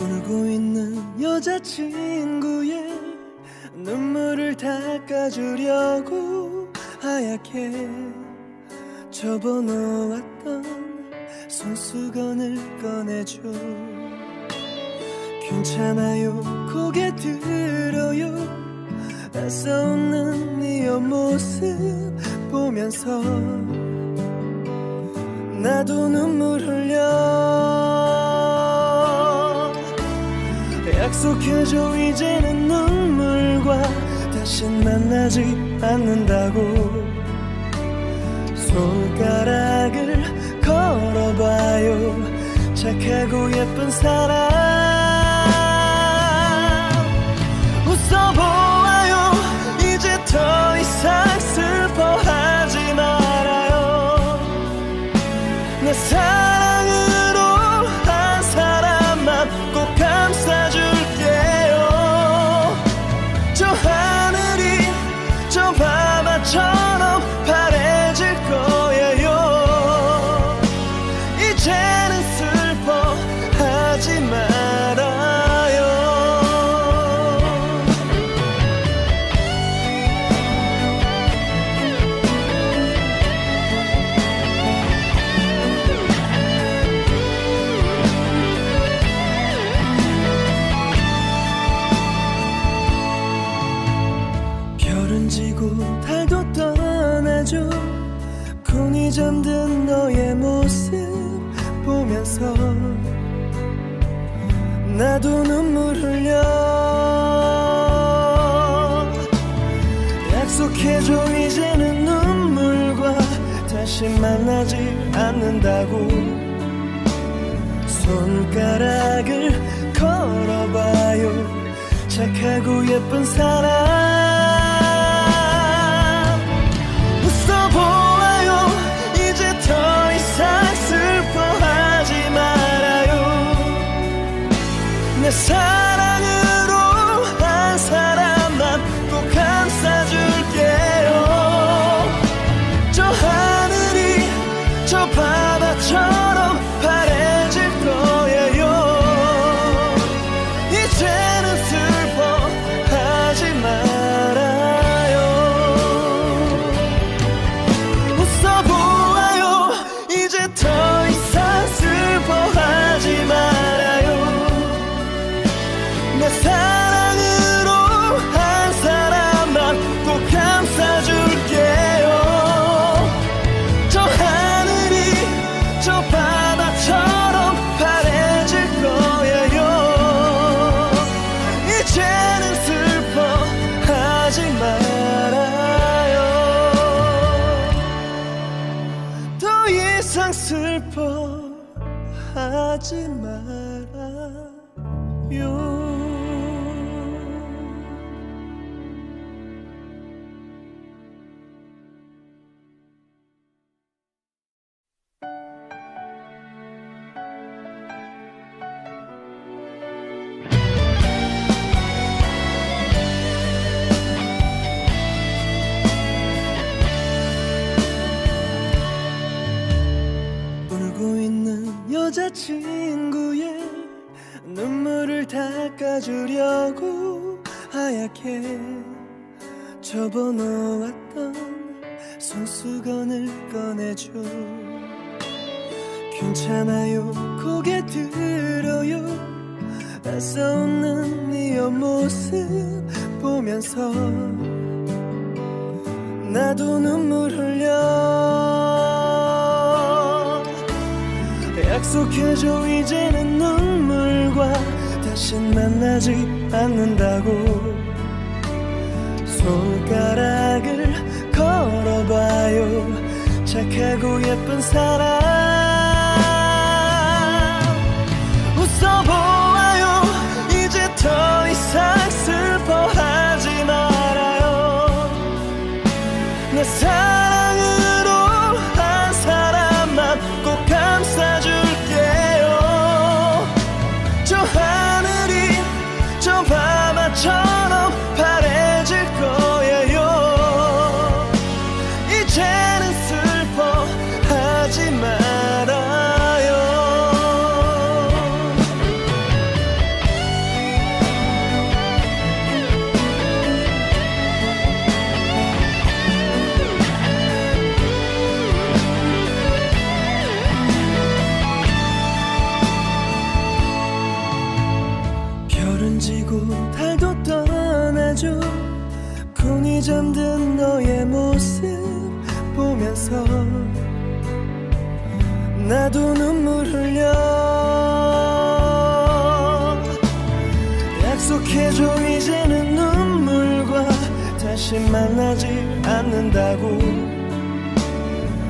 울고 있는 여자친구의 눈물을 닦아주려고 하얗게 접어놓았던 손수건을 꺼내줘. 괜찮아요 고개 들어요. 애써 웃는 네 옆모습 보면서 나도 눈물 흘려. 약속해줘 이제는 눈물과 다신 만나지 않는다고. 손가락을 걸어봐요. 착하고 예쁜 사람 웃어보아요. 이제 더 이상 슬퍼하지 말아요. 내 사랑으로 한 사람만 꼭 감싸줄게요. 저 하늘이 저 바다처럼 파래질 거예요. 이제는 슬퍼하지 말아요. 별은 지고 달도 떠나죠. 콩이 잠든 너의 모습 보면서 나도 눈물 흘려. 약속해줘 이제는 눈물과 다시 만나지 않는다고. 손가락을 걸어봐요. 착하고 예쁜 사람 웃어보아요. 이제 더 이상 슬퍼하지 말아요. 내 사랑으로 한 사람만 꼭 감싸줄게요. 저 하늘이 저 바다처럼 파래질 거예요. 이제는 슬퍼하지 말아요. 웃어보아요. 이제 더 이상 슬퍼하지 말아요. 내 사랑으로 한 사람만 꼭 감싸줄게요. 저 하늘이 저 바다처럼 파래질 거예요. 이제는 슬퍼하지 말아요. 더 이상 슬퍼하지 말아요. 울고 있는 여자친구의 눈물을 닦아주려고 하얗게 접어놓았던 손수건을 꺼내줘. 괜찮아요 고개 들어요. 애써 웃는 네 옆모습 보면서 나도 눈물 흘려. 약속해줘 이제는 눈물과 다신 만나지 않는다고. 손가락을 걸어봐요. 착하고 예쁜 사람 웃어보아요. 이제 더 이상 슬퍼하지 말아요. 내 사랑으로 한 사람만 꼭 감싸줄게요. 저 지고 달도 떠나죠. 콩이 잠든 너의 모습 보면서 나도 눈물 흘려. 약속해줘 이제는 눈물과 다시 만나지 않는다고.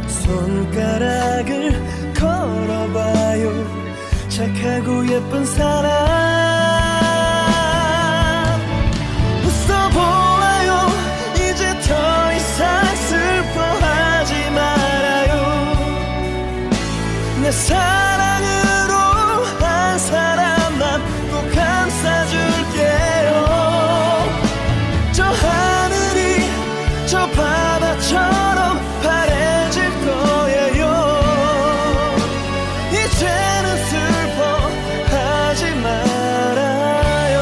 손가락을 걸어봐요. 착하고 예쁜 사람 웃어보아요. 이제 더 이상 슬퍼하지 말아요. 내 사랑으로 한 사람만 꼭 감싸줄게요. 저 하늘이 저 바다처럼 파래질 거예요. 이제는 슬퍼하지 말아요.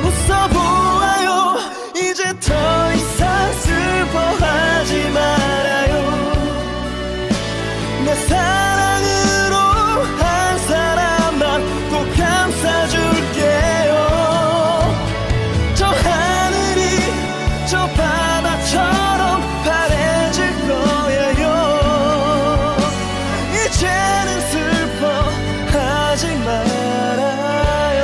웃어보아요. 이제 더 이상 슬퍼하지 말아요. 내 사랑으로 한 사람만 꼭 감싸줄게요. 저 하늘이 저 바다처럼 파래질 거예요. 이제는 슬퍼하지 말아요.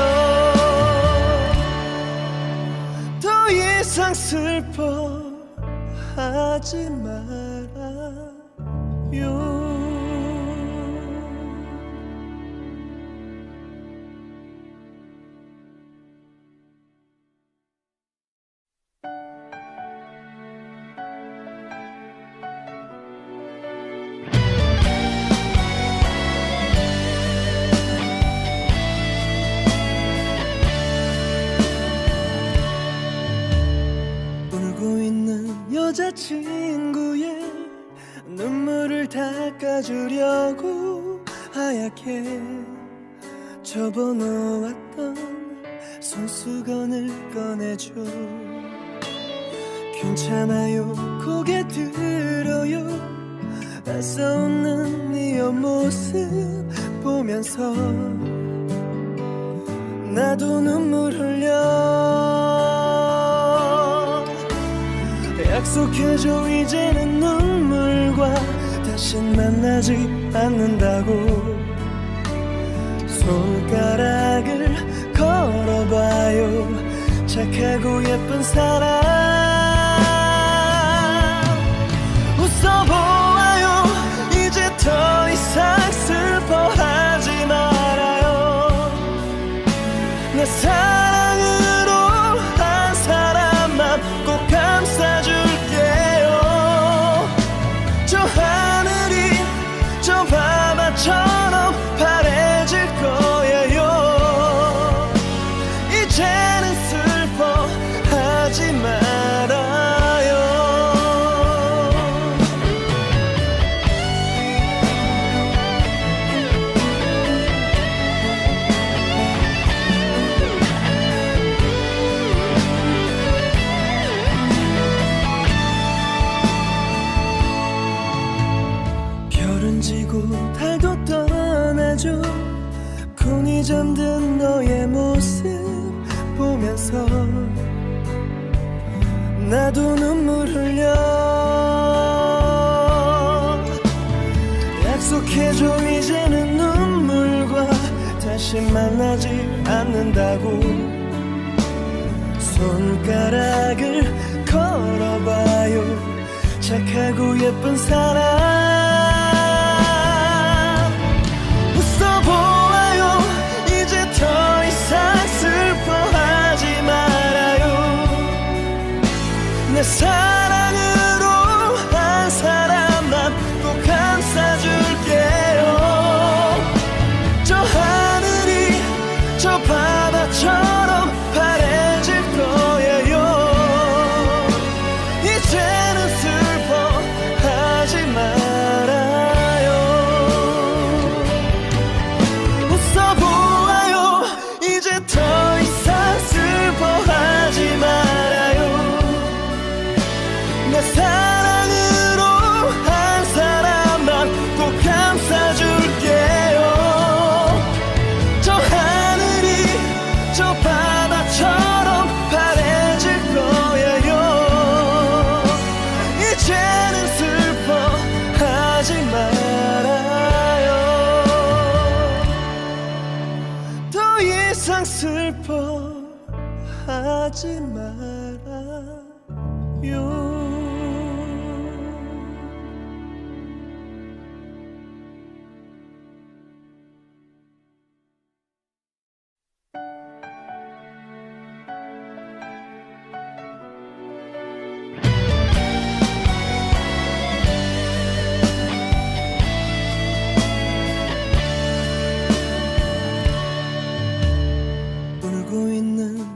더 이상 슬퍼하지 말아요. 울고 있는 여자친구의 눈물을 닦아주려고 하얗게 접어놓았던 손수건을 꺼내줘. 괜찮아요 고개 들어요. 애써 웃는 네 옆모습 보면서 나도 눈물 흘려. 약속해줘 이제는 눈물과 다신 만나지 않는다고. 손가락을 걸어봐요. 착하고 예쁜 사람 웃어보아요. 이제 더 이상 슬퍼하지 말아요. 내 사랑으로 한 사람만 꼭 감싸줄게요. 저 하늘이 저 바다처럼 파래질 거예요. 이제는 슬퍼하지 말아요. 별은 지고 달도 떠나죠. 콩이 잠든 너의 모습 보면서 나도 눈물 흘려. 약속해줘 이제는 눈물과 다시 만나지 않는다고. 손가락을 걸어봐요. 착하고 예쁜 사람 웃어보아요. 이제 더 이상 슬퍼하지 말아요. 내 사랑으로 한 사람만 꼭 감싸줄게요. 저 하늘이 저 바다처럼 파래질 거예요. 이제는 슬퍼하지 말아요. 웃어보아요. 이제 더 이상 슬퍼하지 말아요. 슬퍼하지 말아요.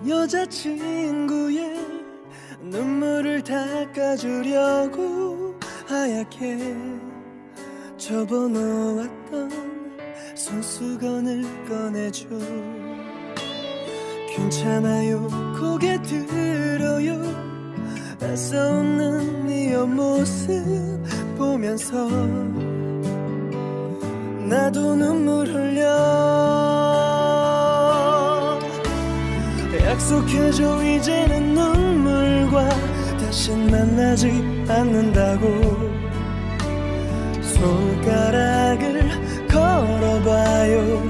여자친구의 눈물을 닦아주려고 하얗게 접어놓았던 손수건을 꺼내줘. 괜찮아요 고개 들어요. 애써 웃는 네 옆모습 보면서 나도 눈물 흘려. 약속해줘 이제는 눈물과 다신 만나지 않는다고. 손가락을 걸어봐요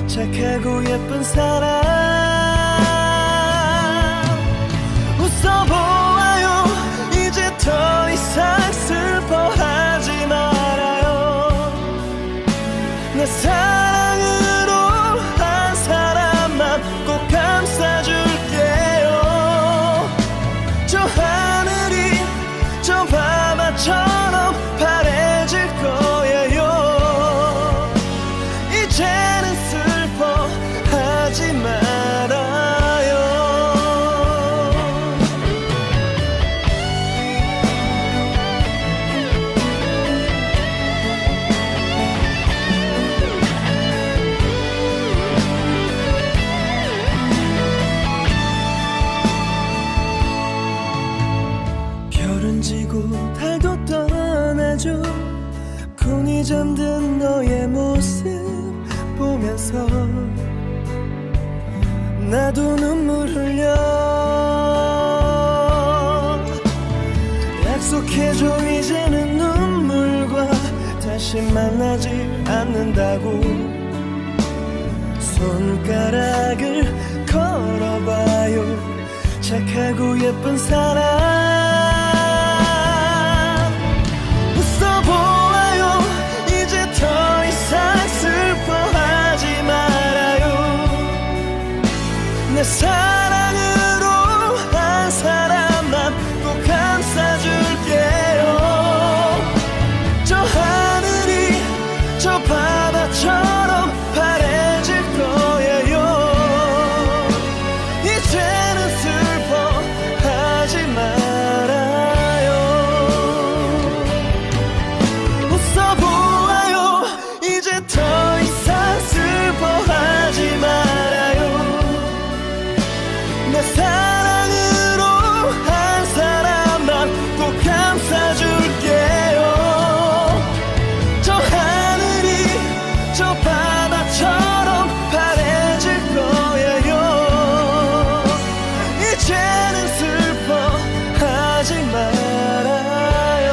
착하고 예쁜 사람. 웃어보아요 이제 더 이상 슬퍼하지 말아요. 내 사랑으로 한 사람만 꼭 감싸줄게요. 저 하늘이 저 밤하처럼 파래질 거예요. 이제는 슬퍼하지 말아요. 별은 지고 달도 떠나죠. 콩이 잠든 너의 모습 보면서 나도 눈물 흘려. 약속해줘 이제는 눈물과 다시 만나지 않는다고. 손가락을 걸어봐요 착하고 예쁜 사람. 웃어보아요 이제 더 이상 슬퍼하지 말아요. 내 사랑으로 한 사람만 꼭 감싸줄게요. 저 하늘이 저 바다처럼 파래질 거예요. 이제는 슬퍼하지 말아요. 웃어보아요 이제 더 이상 슬퍼하지 말아요. 내 사랑으로 한 사람만 꼭 감싸줄게요. 저 하늘이 저 바다처럼 파래질 거예요. 이제는 슬퍼하지 말아요.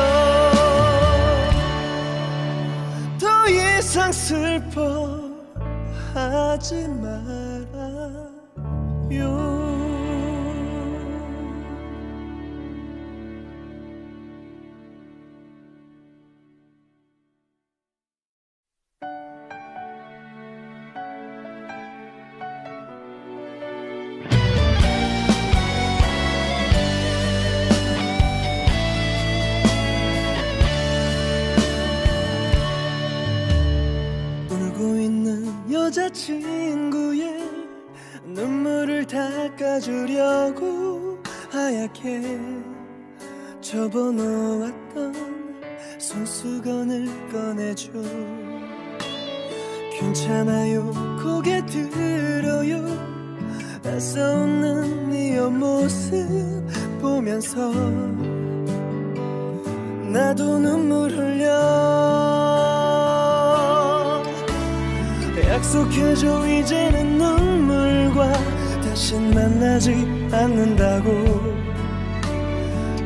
더 이상 슬퍼하지 말아요. 울고 있는 여자친구의 눈물을 닦아주려고 하얗게 접어놓았던 손수건을 꺼내줘. 괜찮아요 고개 들어요. 애써 웃는 네 옆모습 보면서 나도 눈물 흘려. 약속해줘 이제는 눈물과 다신 만나지 않는다고.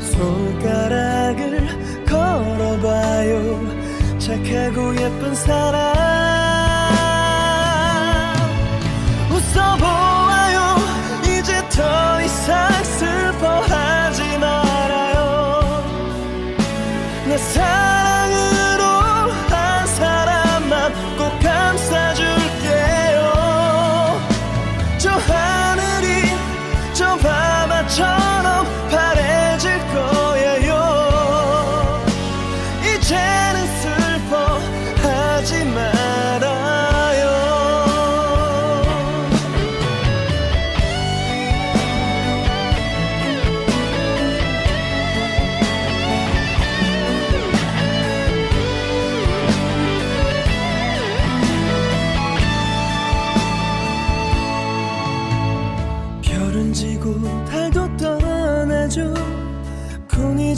손가락을 걸어봐요 착하고 예쁜 사람. 웃어보아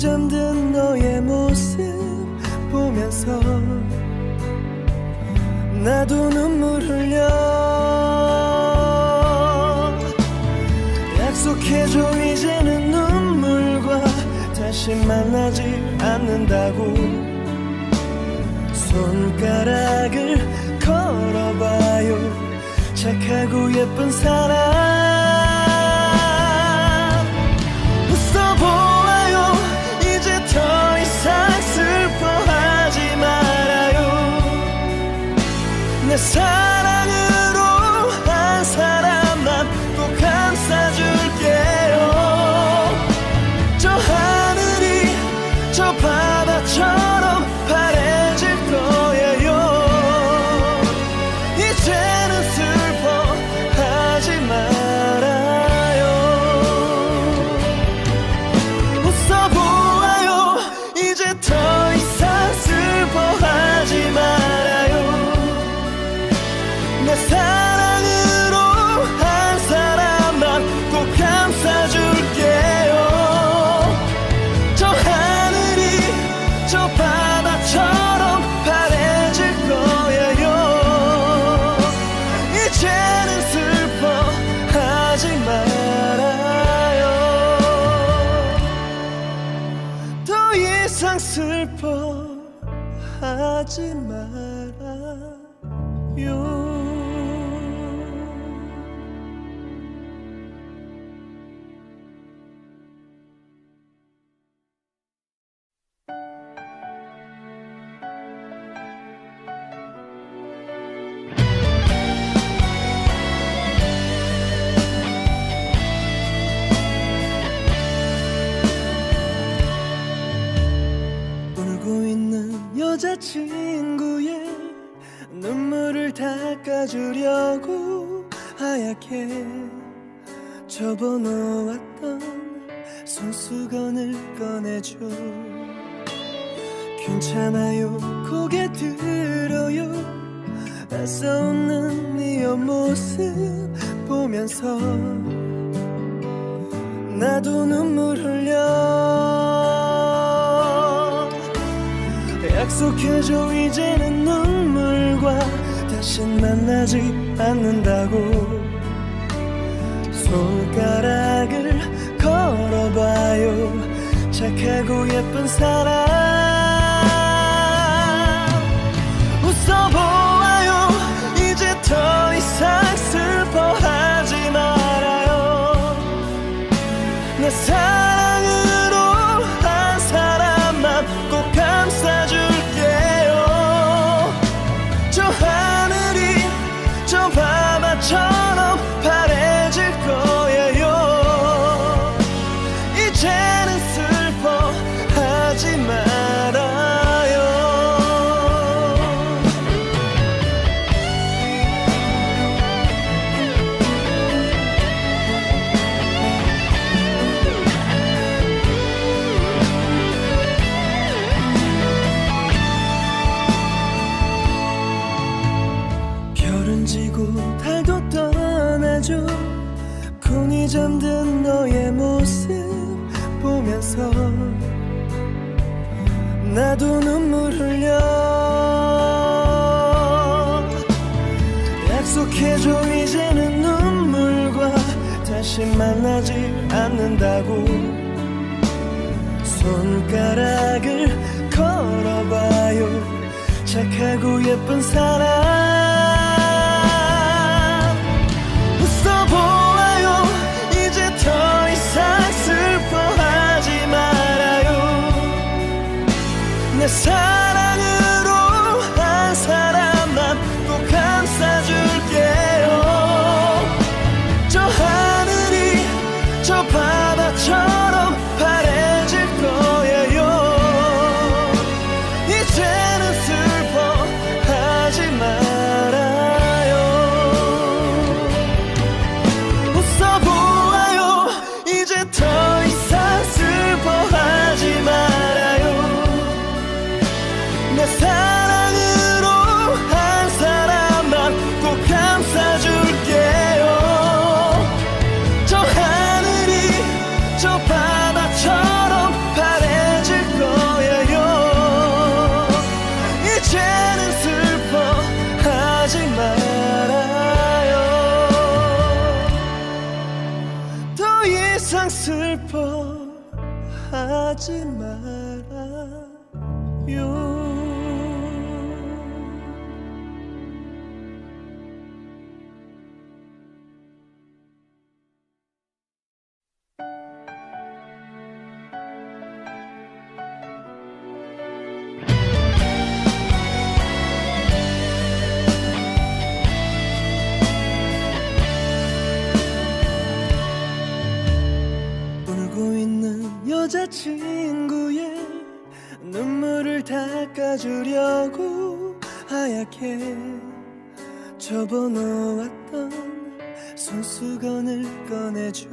잠든 너의 모습 보면서 나도 눈물 흘려. 약속해줘 이제는 눈물과 다시 만나지 않는다고. 손가락을 걸어봐요 착하고 예쁜 사람. 웃어보아요 이제 더 이상 슬퍼하지 말아요. 내 사랑으로 한 사람만 꼭 감싸줄게요. 저 하늘이 저 바다처럼 파래질 거예요. 이제는 슬퍼하지 말아요. 웃어보아요 이제 더 이상 슬퍼하지 말아요. 내 사랑으로 한 사람만 꼭 감싸줄게요. 저 하늘이 저 바다처럼 파래질 거예요. 이제는 슬퍼하지 말아요. 더 이상 슬퍼하지 말아요. 울고 있는 여자친구의 눈물을 닦아주려고 하얗게 접어놓았던 손수건을 꺼내줘. 괜찮아요 고개 들어요. 애써 웃는 네 옆모습 보면서 나도 눈물 흘려. 약속해줘 이제는 눈물과 다신 만나지 않는다고. 손가락을 걸어봐요 착하고 예쁜 사람. 웃어보아요 이제 더 이상 슬퍼하지 말아요. 내 사랑으로 한 사람만 꼭 감싸줄게요. 저 하늘이 저 바다처럼 파래질 거예요. 이제는 슬퍼하지 말아요. 별은 지고 달도 떠나죠. 콩이 잠든 너의 모습 보면서 나도 눈물 흘려. 약속해줘 이제는 눈물과 다시 만나지 않는다고. 손가락을 걸어봐요 착하고 예쁜 사람. 웃어보아요 이제 더 이상 슬퍼하지 말아요. 내 사랑으로 한 사람만 꼭 감싸줄게요. 저 하늘이 저 바다처럼 파래질 거예요. 이제는 슬퍼하지 말아요. 슬퍼하지 말아요. 여자친구의 눈물을 닦아주려고 하얗게 접어놓았던 손수건을 꺼내줘.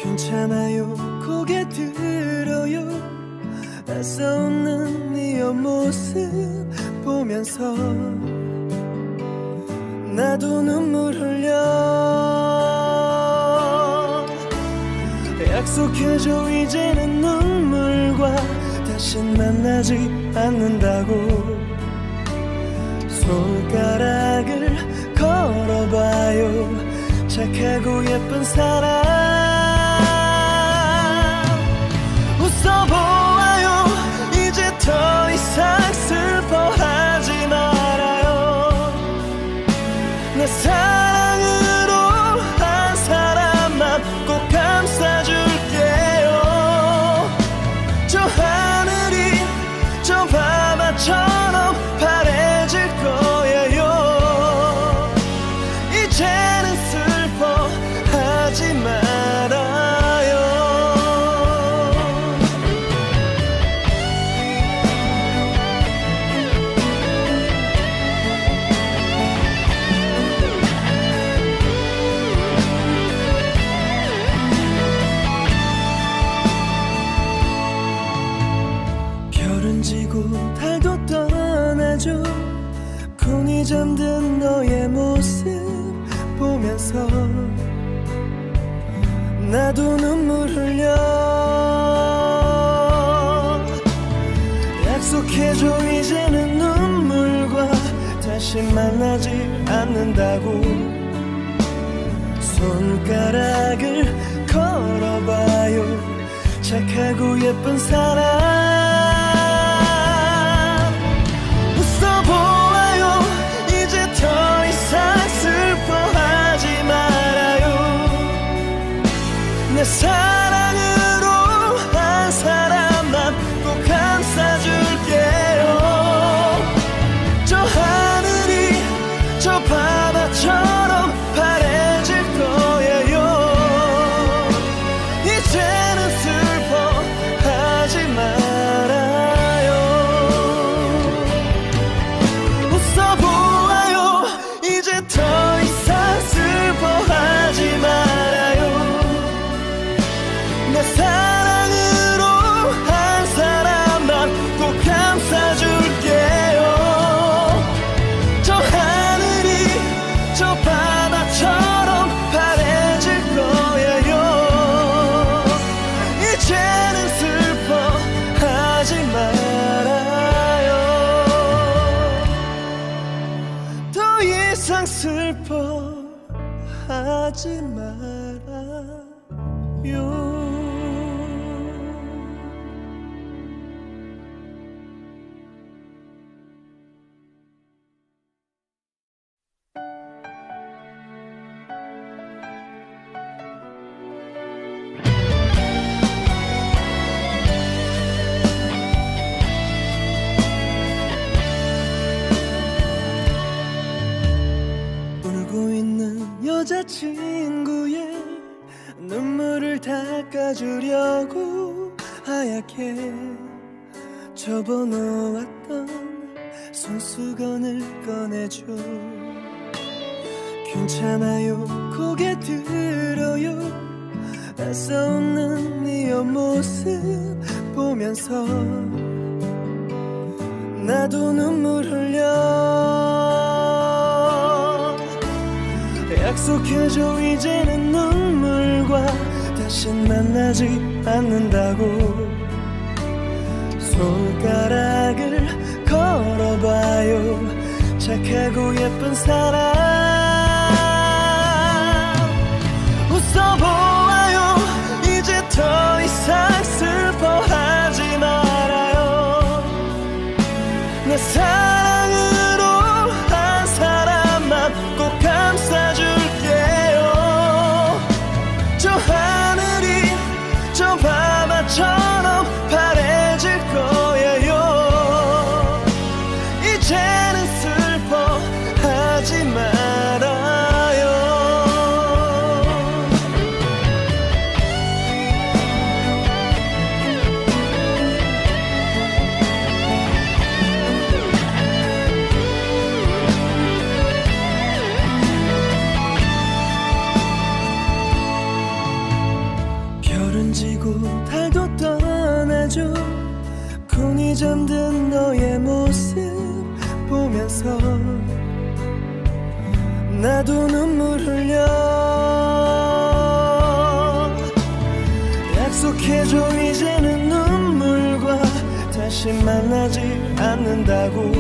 괜찮아요 고개 들어요. 애써 웃는 네 옆모습 보면서 나도 눈물 흘려. 약속해줘 이제는 눈물과 다신 만나지 않는다고. 손가락을 걸어봐요 착하고 예쁜 사람. 웃어보아요 이제 더 이상 슬퍼하지 말아요. 내 사랑으로 한 사람만 꼭 감싸줄게요. 저 하늘이 저 밤하처럼 파래질 거예요. 이제는 슬퍼하지 말아요. 별은 지고 달도 떠나죠. 곤히 잠든 너의 모습 보면서 나도 눈물 흘려. 약속해줘 이제는 눈물과 다시 만나지 않는다고. 손가락을 걸어봐요 착하고 예쁜 사람. 웃어보아요 이제 더 이상 슬퍼하지 말아요. 내 사랑으로 한 사람만 꼭 감싸줄게요. 저 하늘이 저 바다처럼 파래질 거예요. 이제는 슬퍼하지 말아요. 웃어보아요 이제 더 이상 슬퍼하지 말아요. 내 사랑으로 한 사람만 꼭 감싸줄게요. 저 하늘이 저 바다처럼 파래질 거예요. 이제는 슬퍼하지 말아요. 더 이상 슬퍼하지 말아요. 울고 있는 여자친구의 눈물을 닦아주려고 하얗게 접어놓았던 손수건을 꺼내줘. 괜찮아요 고개 들어요. 애써 웃는 네 옆모습 보면서 나도 눈물 흘려. 약속해줘 이제는 눈물과 다신 만나지 않는다고. 손가락을 걸어봐요 착하고 예쁜 사람. 웃어보아 잠든 너의 모습 보면서 나도 눈물 흘려. 약속해줘 이제는 눈물과 다시 만나지 않는다고.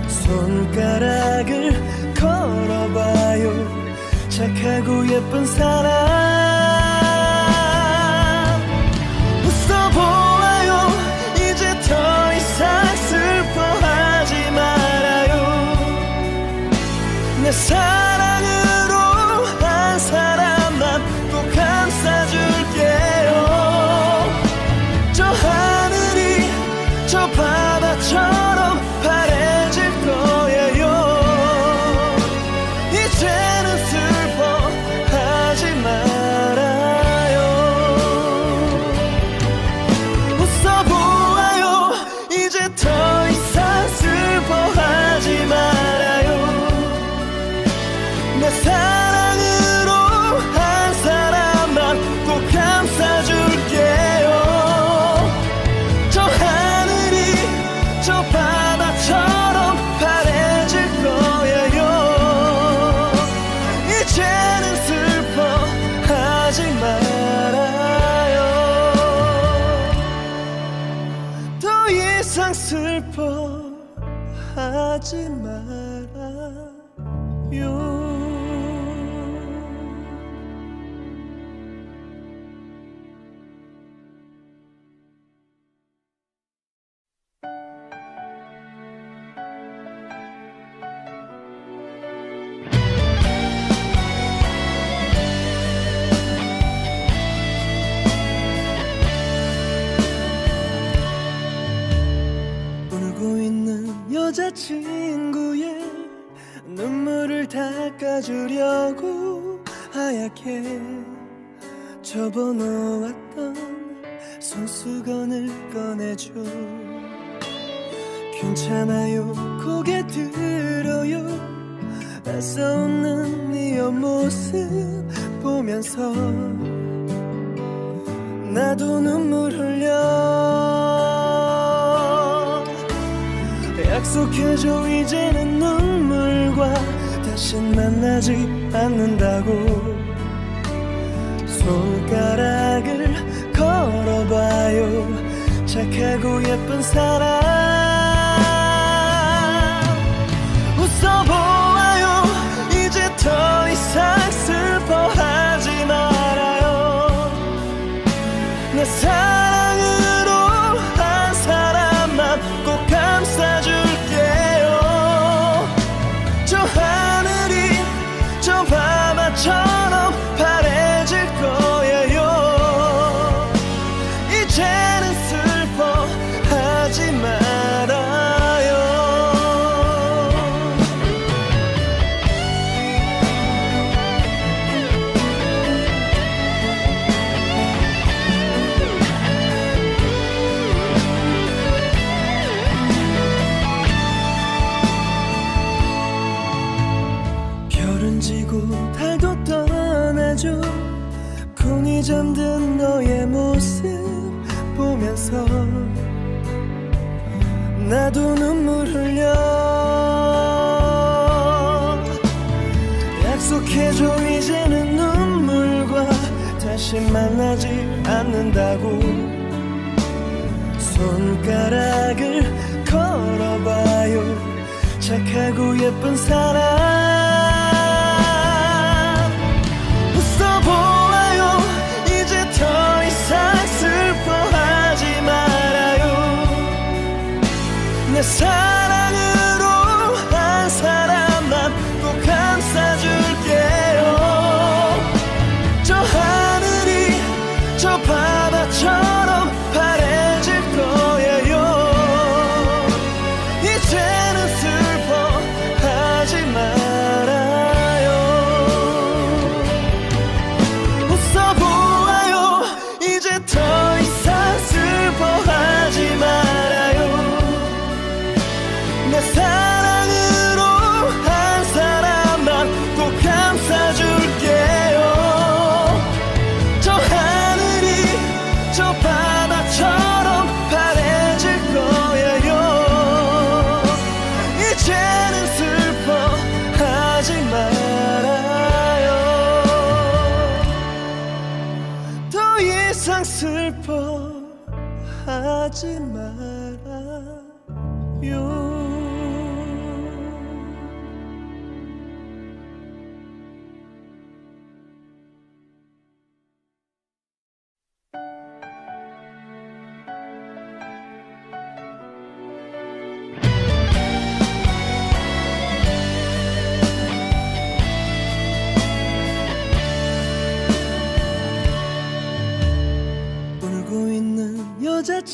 손가락을 걸어봐요 착하고 예쁜 사람. 웃어보아요 이제 더 이상 슬퍼하지 말아요. 내 사랑으로 한 사람만 꼭 감싸줄게요. 저 하늘이 저 바다처럼 파래질 거예요. 이제는 슬퍼하지 말아요. 웃어보아요 이제 더 이상 슬퍼하지 말아요. 내 사랑으로 한 사람만 꼭 감싸줄게요. 저 하늘이 저 바다처럼 파래질 거예요. 이제는 슬퍼하지 말아요. 더 이상 슬퍼하지 말아요. 울고 있는 여자친구의 눈물을 닦아주려고 하얗게 접어놓았던 손수건을 꺼내줘. 괜찮아요 고개 들어요. 애써 웃는 네 옆모습 보면서 나도 눈물 흘려. 약속해줘 이제는 눈물과 다신 만나지 않는다고. 손가락을 걸어봐요 착하고 예쁜 사람. 웃어보아요 이제 더 이상 슬퍼하지 말아요. 내 사랑으로 한 사람만 꼭 감싸줄게요. 저 하늘이 저 바다처럼 파래질 거예요. 이제는 슬퍼하지 말아요. 별은 지고 달도 떠나죠. 콩이 잠든 너의 모습 보면서 나도 눈물 흘려. 약속해줘 이제는 눈물과 다시 만나지 않는다고. 손가락을 걸어봐요 착하고 예쁜 사람. 웃어보아요 이제 더 이상 슬퍼하지 말아요. 내 사랑으로 한 사람만 꼭 감싸줄게요. 저 하늘이 저 바다처럼 파래질 거예요. 이제는 슬퍼하지 마.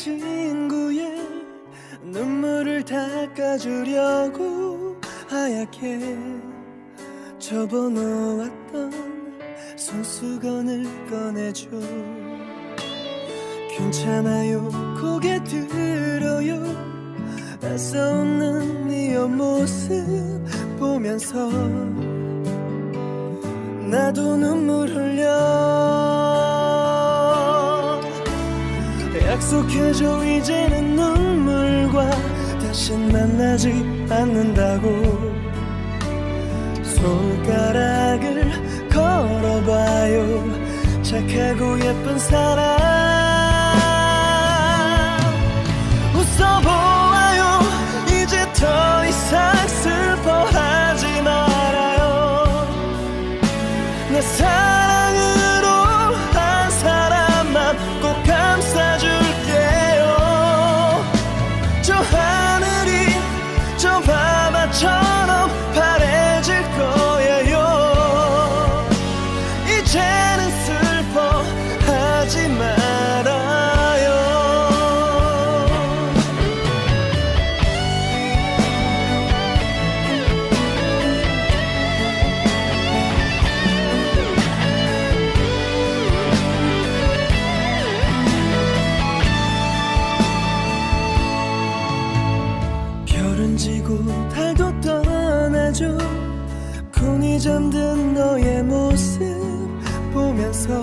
여자친구의 눈물을 닦아주려고 하얗게 접어놓았던 손수건을 꺼내줘. 괜찮아요 고개 들어요. 애써 웃는 네 옆모습 보면서 나도 눈물 흘려. 약속해줘 이제는 눈물과 다신 만나지 않는다고. 손가락을 걸어봐요 착하고 예쁜 사람. 웃어보아요 이제 더 이상 슬퍼하지 말아요. 내 사랑으로 한 사람만 꼭 감싸줄게요. 저 하늘이 저 바다처럼 파래질 거예요. 이제는 슬퍼하지 말아요. 별은 지고 달도 떠나죠. 곤히 잠든 너의 모습 보면서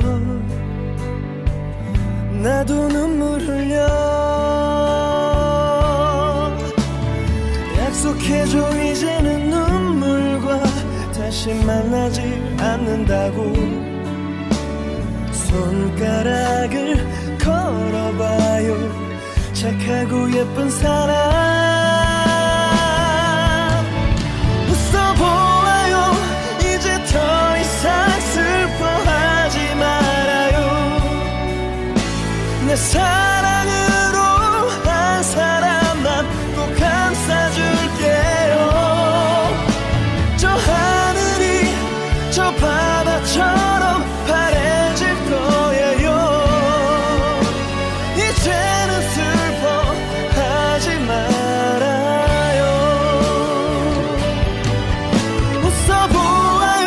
나도 눈물 흘려. 약속해줘 이제는 눈물과 다시 만나지 않는다고. 손가락을 걸어봐요 착하고 예쁜 사람. 웃어보아요 이제 더 이상 슬퍼하지 말아요. 내 사랑으로 한 사람만 꼭 감싸줄게요. 저 하늘이 저 바다처럼 파래질 거예요. 이제는 슬퍼하지 말아요. 웃어보아요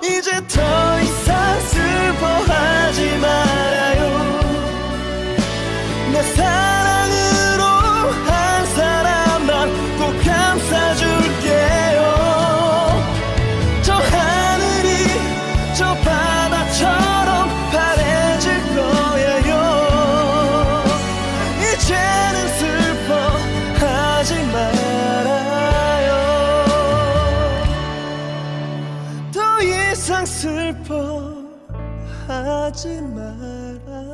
이제 더 이상 슬퍼하지 말아요. 내 사랑으로 한 사람만 꼭 감싸줄게요. 저 하늘이 저 바다처럼 파래질 거예요. 이제는 슬퍼하지 말아요. 더 이상 슬퍼하지 말아요.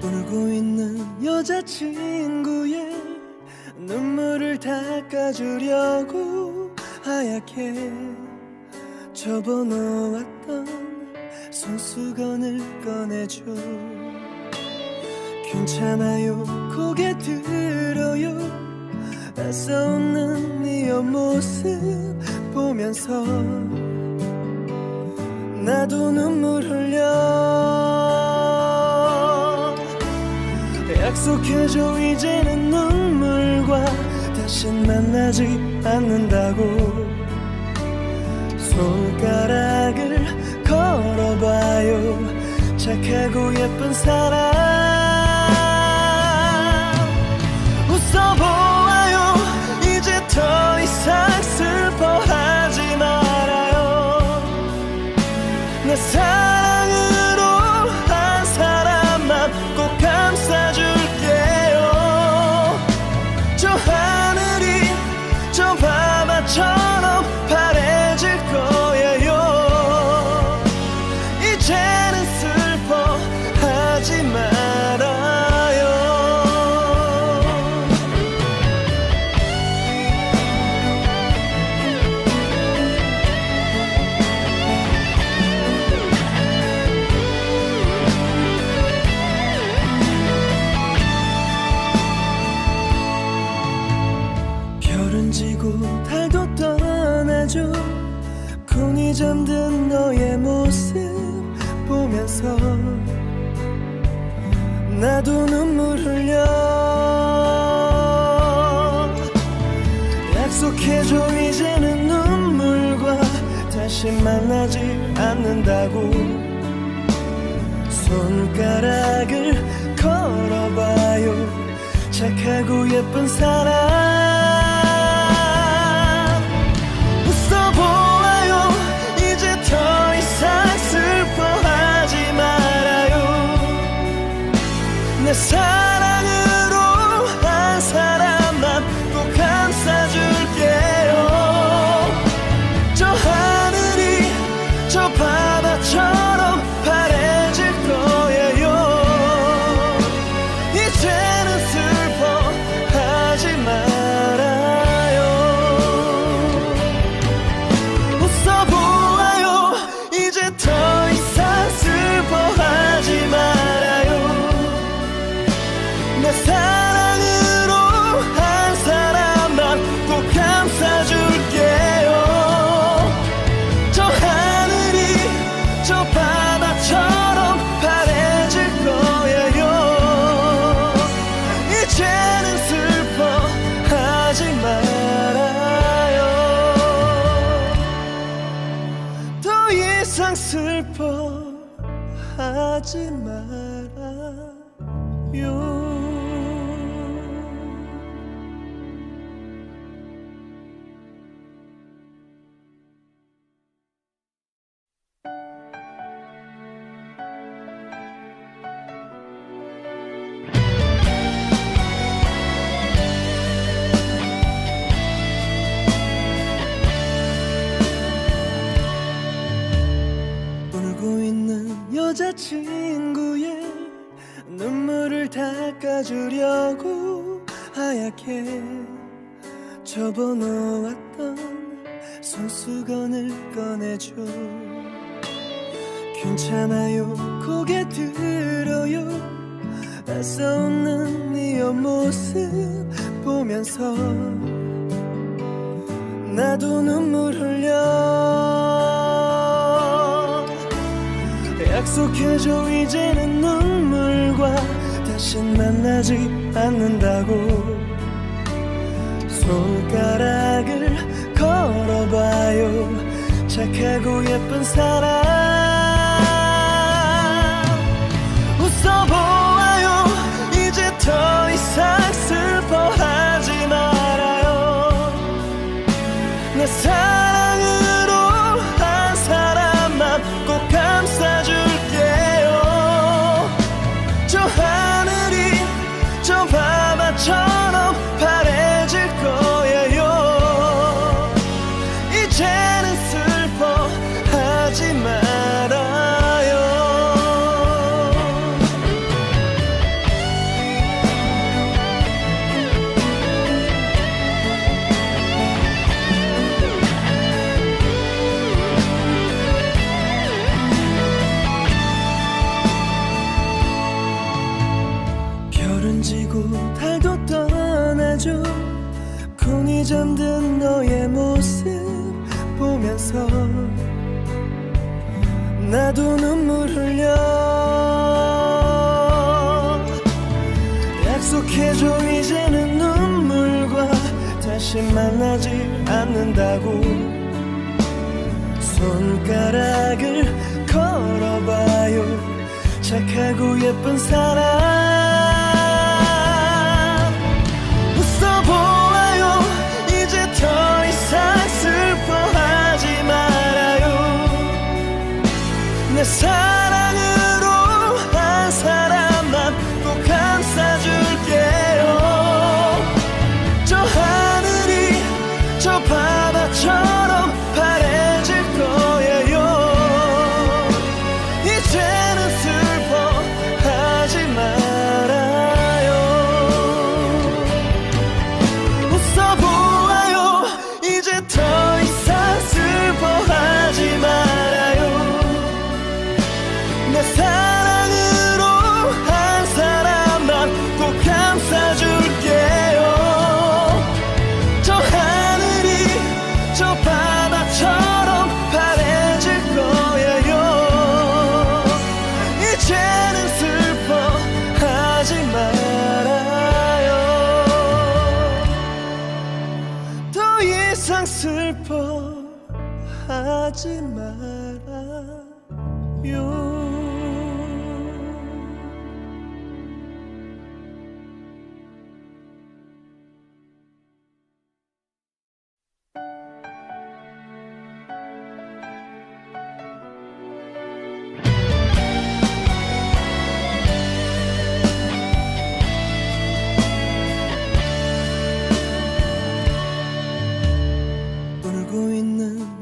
울고 있는 여자친구의 눈물을 닦아주려고 하얗게 접어놓았던 손수건을 꺼내줘. 괜찮아요 고개 들어요. 애써 웃는 네 옆모습 보면서 나도 눈물 흘려. 약속해줘 이제는 눈물과 다신 만나지 않는다고. 손가락을 걸어봐요 착하고 예쁜 사람. 웃어보아요 이제 더 이상 슬퍼하지 말아요. 내 사랑으로 한 사람만 꼭 감싸줄게요. 저 하늘이 저 바다처럼 파래질 거예요. 이제는 슬퍼하지 마. 보면서 나도 눈물 흘려. 약속해줘 이제는 눈물과 다시 만나지 않는다고. 손가락을 걸어봐요 착하고 예쁜 사람. 웃어보아요 이제 더 이상 슬퍼하지 말아요. 내 사랑으로 한 사람만 꼭 감싸줄게요. 저 하늘이 저 바다처럼 파래질 거예요. 이제는 슬퍼하지 말아요. 웃어보아요 이제 더 이상 슬퍼하지 말아요. 내 사랑으로 한 사람만 꼭 감싸줄게요. 저 하늘이 저 바다처럼 파래질 거예요. 이제는 슬퍼하지 말아요. 더 이상 슬퍼하지 말아요. 울고 있는 여자친구의 눈물을 닦아주려고 하얗게 접어놓았던 손수건을 꺼내줘. 괜찮아요 고개 들어요. 애써 웃는 네 옆모습 보면서 나도 눈물 흘려. 약속해줘 이제는 눈물과 다신 만나지 않는다고. 손가락을 걸어봐요 착하고 예쁜 사람. 웃어보아요 이제 더 이상 슬퍼하지 말아요. 내 사랑으로 한 사람만 꼭 감싸줄게요. 저 하늘이 저 바다처럼 파래질 거예요. 이제는 슬퍼하지 말아요. 별은 지고 달도 떠나죠. 곤히 잠든 너의 모습 보면서 나도 눈물 흘려. 약속해줘 이제는 눈물과 다시 만나지 않는다고. 손가락을 걸어봐요 착하고 예쁜 사람. 웃어보아요 이제 더 이상 슬퍼하지 말아요. 내 사랑으로 한 사람만 꼭 감싸줄게요. 저 하늘이 저 바다처럼 파래질 거예요. 이제는 슬퍼하지 마. 하지 말아요.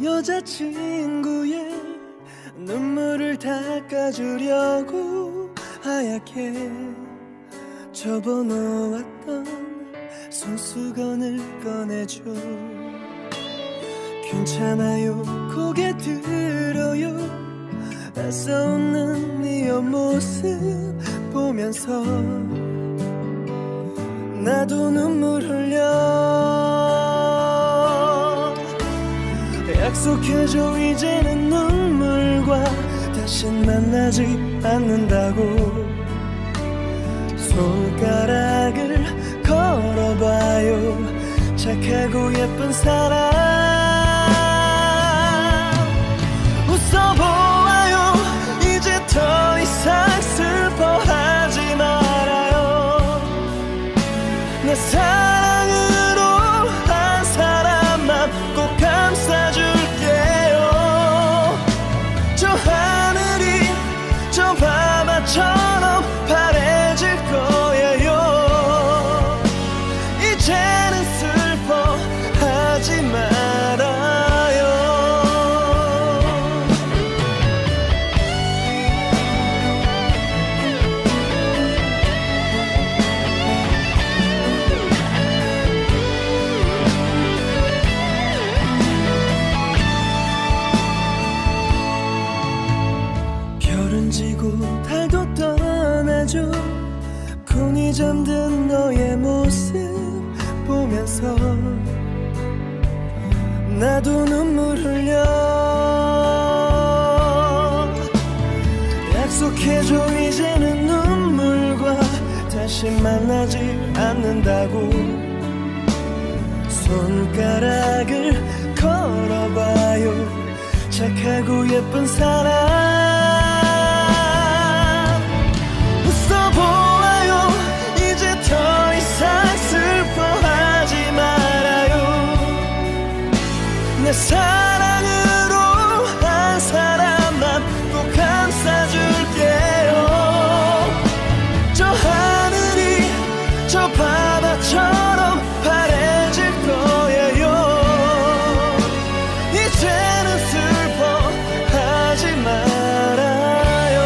여자친구의 눈물을 닦아주려고 하얗게 접어놓았던 손수건을 꺼내줘. 괜찮아요 고개 들어요. 애써 웃는 네 옆모습 보면서 나도 눈물 흘려. 약속해줘 이제는 눈물과 다신 만나지 않는다고. 손가락을 걸어봐요 착하고 예쁜 사람. 웃어보아요 이제 더 이상 슬퍼하지 말아요. 내 사랑으로 한 사람만 꼭 감싸줄게요. 저 하늘이 저 바다처럼 파래질 거예요. 이제는 슬퍼하지 말아요. 별은 지고 달도 떠나죠. 콩이 잠든 너의 모습 보면서 나도 눈물 흘려. 약속해줘 이제는 눈물과 다시 만나지 않는다고. 손가락을 걸어봐요 착하고 예쁜 사람. 웃어보아요 이제 더 이상 슬퍼하지 말아요. 내 사랑으로 한 사람만 꼭 감싸줄게요. 저 하늘이 저 바다처럼 파래질 거예요. 이제는 슬퍼하지 말아요.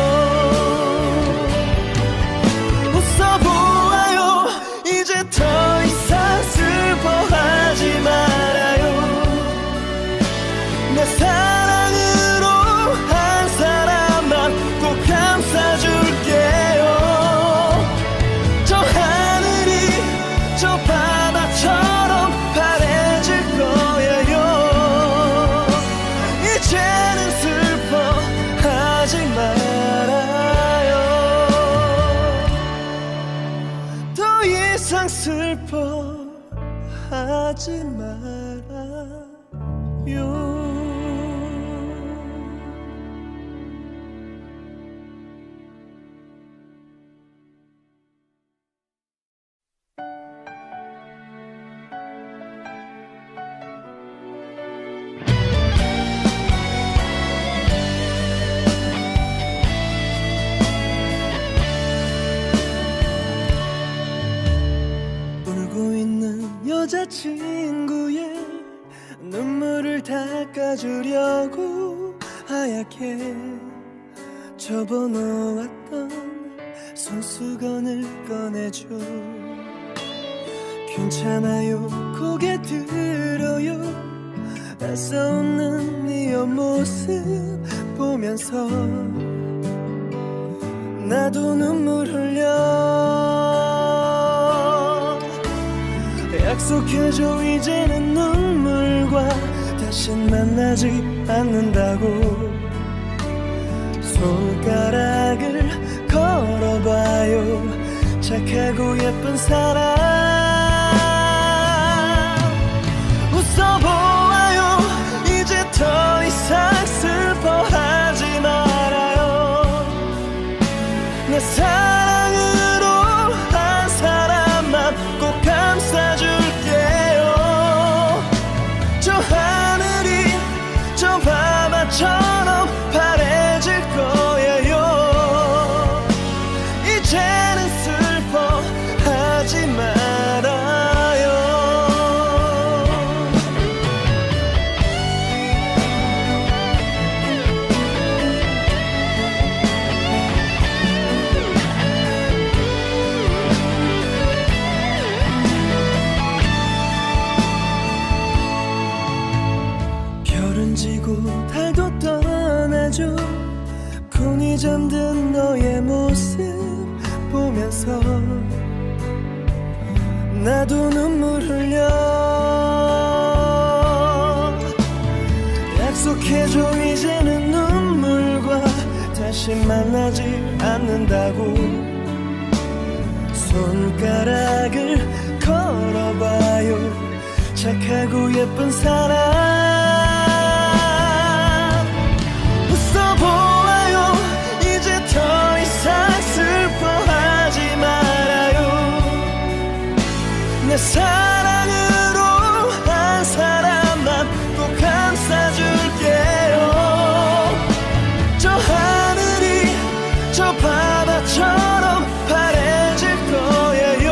웃어보아요 이제 더 이상 슬퍼하지 말아요. 내 사랑으로 한 사람만 꼭 감싸줄게요. 저 하늘이 저 바다처럼 파래질 거예요. 이제는 슬퍼하지 말아요. 더 이상 슬퍼하지 말아요. 울고 있는 여자친구의 눈물을 닦아주려고 하얗게 접어놓았던 손수건을 꺼내줘. 괜찮아요 고개 들어요. 애써 웃는 네 옆모습 보면서 나도 눈물 흘려. 약속해줘 이제는 눈물과 다신 만나지 않는다고. 손가락을 걸어봐요 착하고 예쁜 사람. 웃어보아요 이제 더 이상 내 사랑으로 한 사람만 꼭 감싸줄게요. 저 하늘이 저 밤하처럼 파래질 거예요. 이제는 슬퍼하지 말아요. 별은 지고 달도 떠나죠. 콩이 잠든 너의 모습 보면서 나도 눈물 흘려. 약속해줘 이제는 눈물과 다시 만나지 않는다고. 손가락을 걸어봐요. 착하고 예쁜 사람 웃어보아요. 이제 더 이상 슬퍼하지 말아요. 내 사랑으로 한 사람만 꼭 감싸줄게요. 저 하늘이 저 바다처럼 파래질 거예요.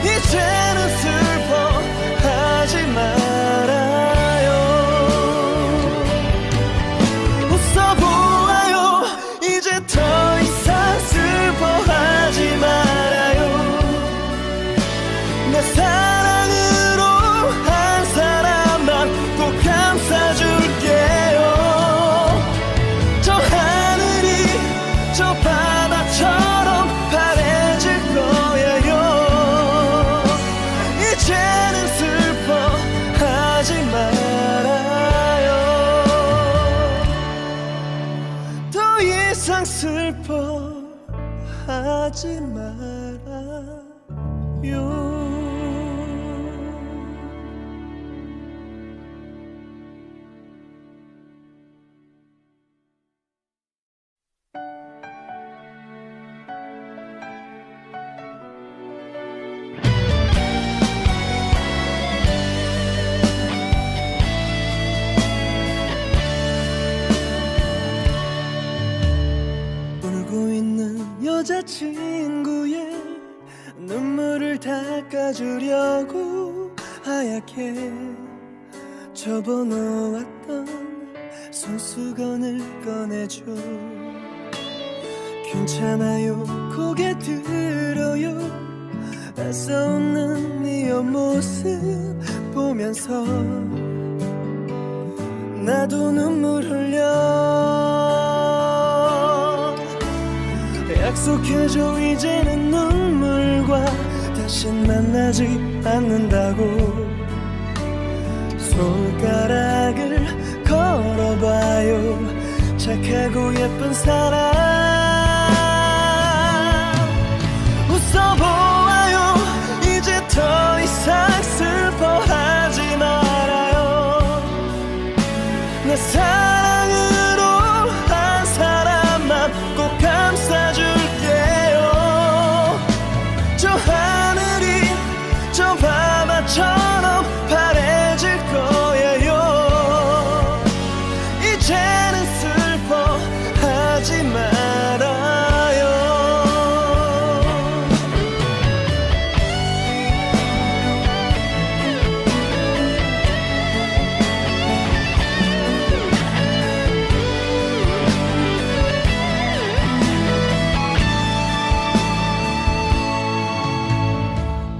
이제는 슬퍼하지 말아요. 웃어보아요. 이제 더 이상 슬퍼하지 말아요. 내 사랑으로 한 사람만 꼭 감싸줄게요. 저 하늘이 저 바다처럼 파래질 거예요. 이제는 슬퍼하지 말아요. 더 이상 슬퍼하지 말아요. 울고 있는 여자친구의 눈물을 닦아주려고 하얗게 접어놓았던 손수건을 꺼내줘. 괜찮아요 고개 들어요. 애써 웃는 네 옆모습 보면서 나도 눈물 흘려. 약속해줘 이제는 눈물과 다신 만나지 않는다고. 손가락을 걸어봐요. 착하고 예쁜 사람 웃어보아요. 이제 더 이상 슬퍼하지 말아요. 내 사랑으로 한 사람만 꼭 감싸줄게요. 저 하늘이 저 바다처럼 파래질 거예요. 이제는 슬퍼하지 말아요.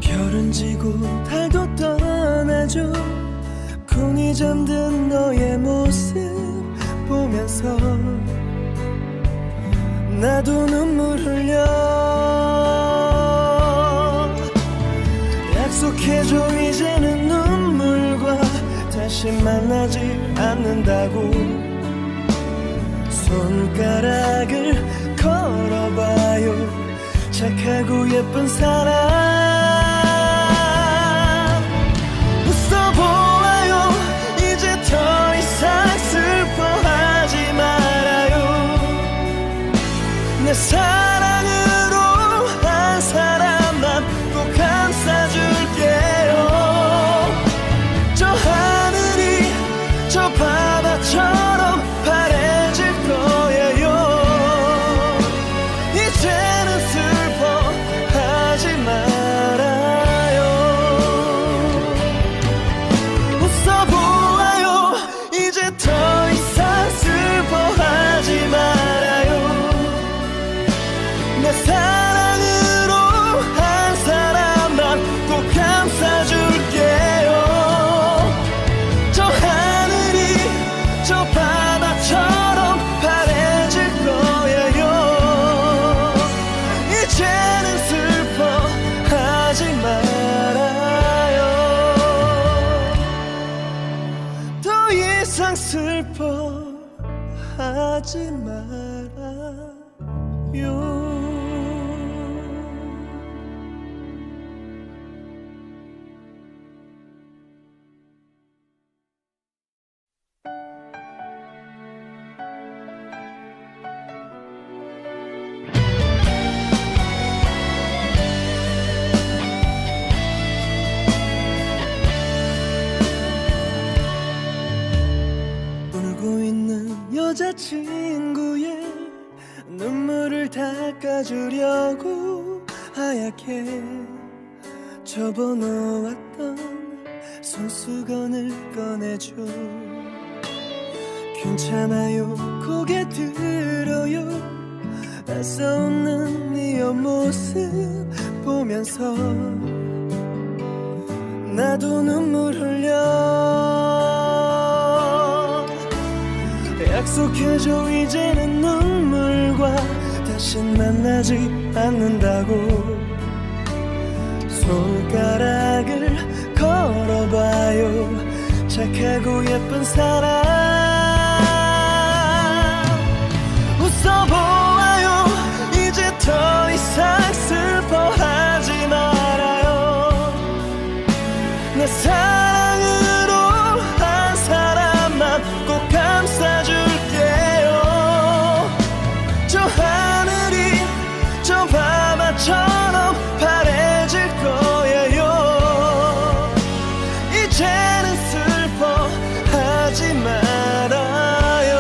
별은 지고 달도 떠나죠. 콩이 잠든 너의 모습 보면서 나도 눈물 흘려. 약속해줘 이제는 눈물과 다시 만나지 않는다고. 손가락을 걸어봐요. 착하고 예쁜 사람 웃어보아요. 이제 더 이상 슬퍼하지 말아요. 내 사랑으로 한 사람만 꼭 감싸줄게요. 저 하늘이 저 바다처럼 파래질 거예요. 이제는 슬퍼하지 말아요. 웃어보아요. 이제 더 이상 슬퍼하지 말아요. 내 사랑으로 한 사람만 꼭 감싸줄게요. 저 하늘이 저 바다처럼 파래질 거예요. 이제는 슬퍼하지 말아요. 더 이상 슬퍼하지 말아요. 울고 있는 여자친구의 눈물을 닦아주려고 하얗게 접어놓았던 손수건을 꺼내줘. 괜찮아요 고개 들어요. 애써 웃는 네 옆모습 보면서 나도 눈물 흘려. 약속해줘 이제는 눈물과 다신 만나지 않는다고. 손가락을 걸어봐요. 착하고 예쁜 사람 웃어보아요. 이제 더 이상 슬퍼하지 말아요. 내 사랑으로 한 사람만 꼭 감싸줄게요. 저 하늘이 저 바다처럼 파래질 거예요. 이제는 슬퍼하지 말아요.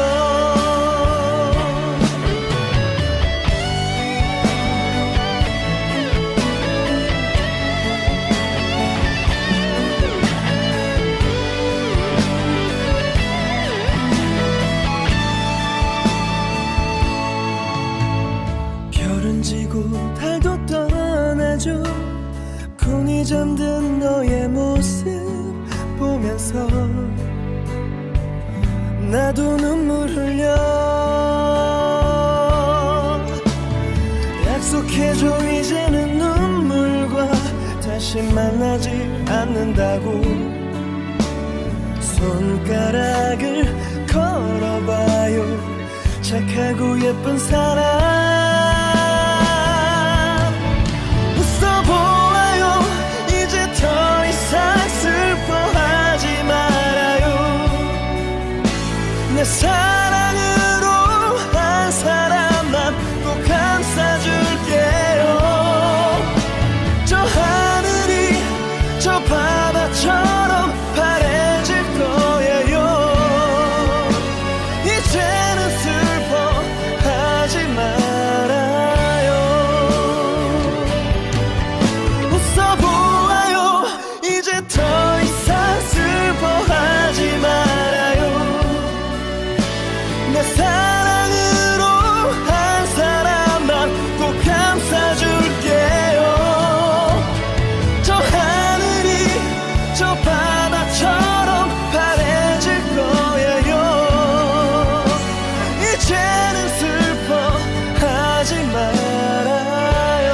별은 지고 달도 떠나죠. 콩이 잠든 너의 모습 보면서 나도 눈물 흘려. 약속해줘 이제는 눈물과 다시 만나지 않는다고. 손가락을 걸어봐요. 착하고 예쁜 사람 웃어보아요. 이제 더 이상 슬퍼하지 말아요. 내 사랑으로 한 사람만 꼭 감싸줄게요. 저 하늘이 저 바다처럼 파래질 거예요. 이제는 슬퍼하지 말아요. 웃어보아요. 이제 더 이상 슬퍼하지 말아요. 내 사랑으로 한 사람만 꼭 감싸줄게요. 저 하늘이 저 바다처럼 파래질 거예요. 이제는 슬퍼하지 말아요.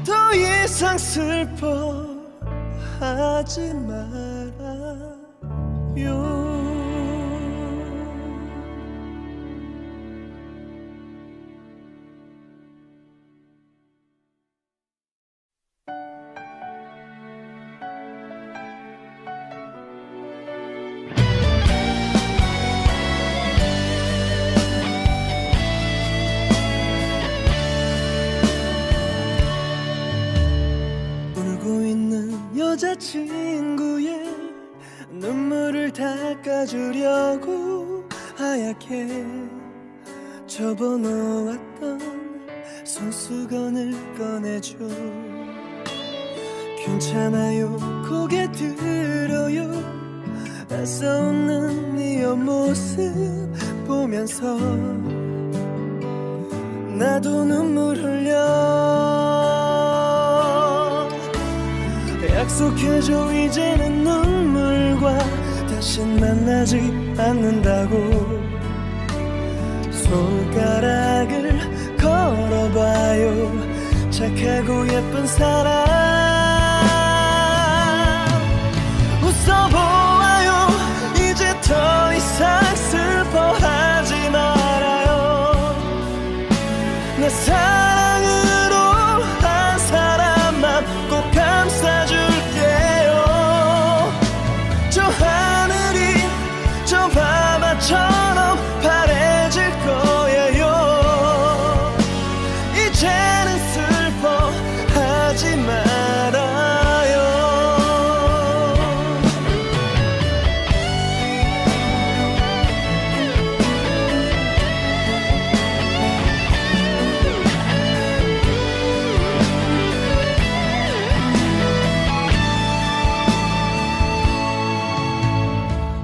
더 이상 슬퍼하지 말아요. 남자친구의 눈물을 닦아주려고 하얗게 접어놓았던 손수건을 꺼내줘. 괜찮아요 고개 들어요. 애써 웃는 네 옆모습 보면서 나도 눈물 흘려. 약속해줘 이제는 눈물과 다신 만나지 않는다고. 손가락을 걸어봐요 착하고 예쁜 사람. 웃어보아요 이제 더 이상 슬퍼하지 말아요. 내 사랑으로 한 사람만 꼭 감싸줄게요. 저 하늘이 저 바다처럼 파래질 거예요. 이제는 슬퍼하지 말아요.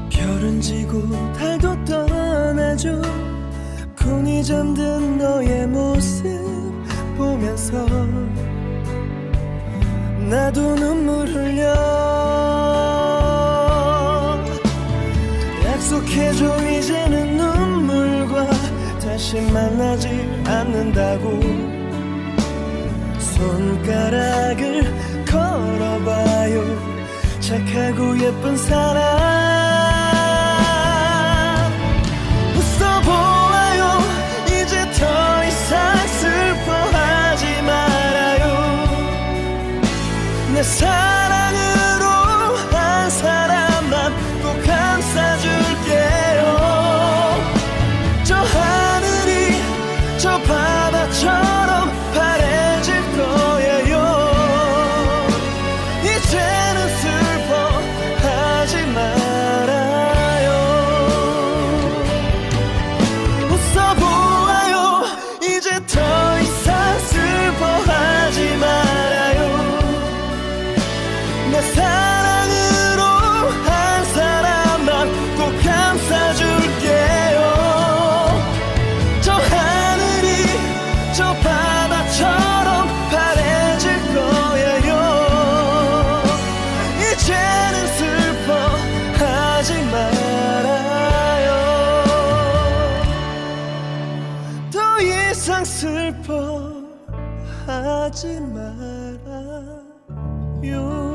별은 지고 달도 떠나죠. 콩이 잠든 너의 모습 보면서 나도 눈물 흘려. 약속해줘 이제는 눈물과 다시 만나지 않는다고. 손가락을 걸어봐요 착하고 예쁜 사람. 웃어보아요 이제 더 이상 슬퍼하지 말아요. 내 사랑으로 한 사람만 꼭 감싸줄게요. 저 하늘이 저 바다처럼 파래질 거예요. 이제는 슬퍼하지 말아요. 웃어보아요 이제 더 이상 슬퍼하지 말아요. 내 사랑으로 한 사람만 꼭 감싸줄게요. 저 하늘이 저 바다처럼 파래질 거예요. 이제는 슬퍼하지 말아요. 더 이상 슬퍼하지 말아요.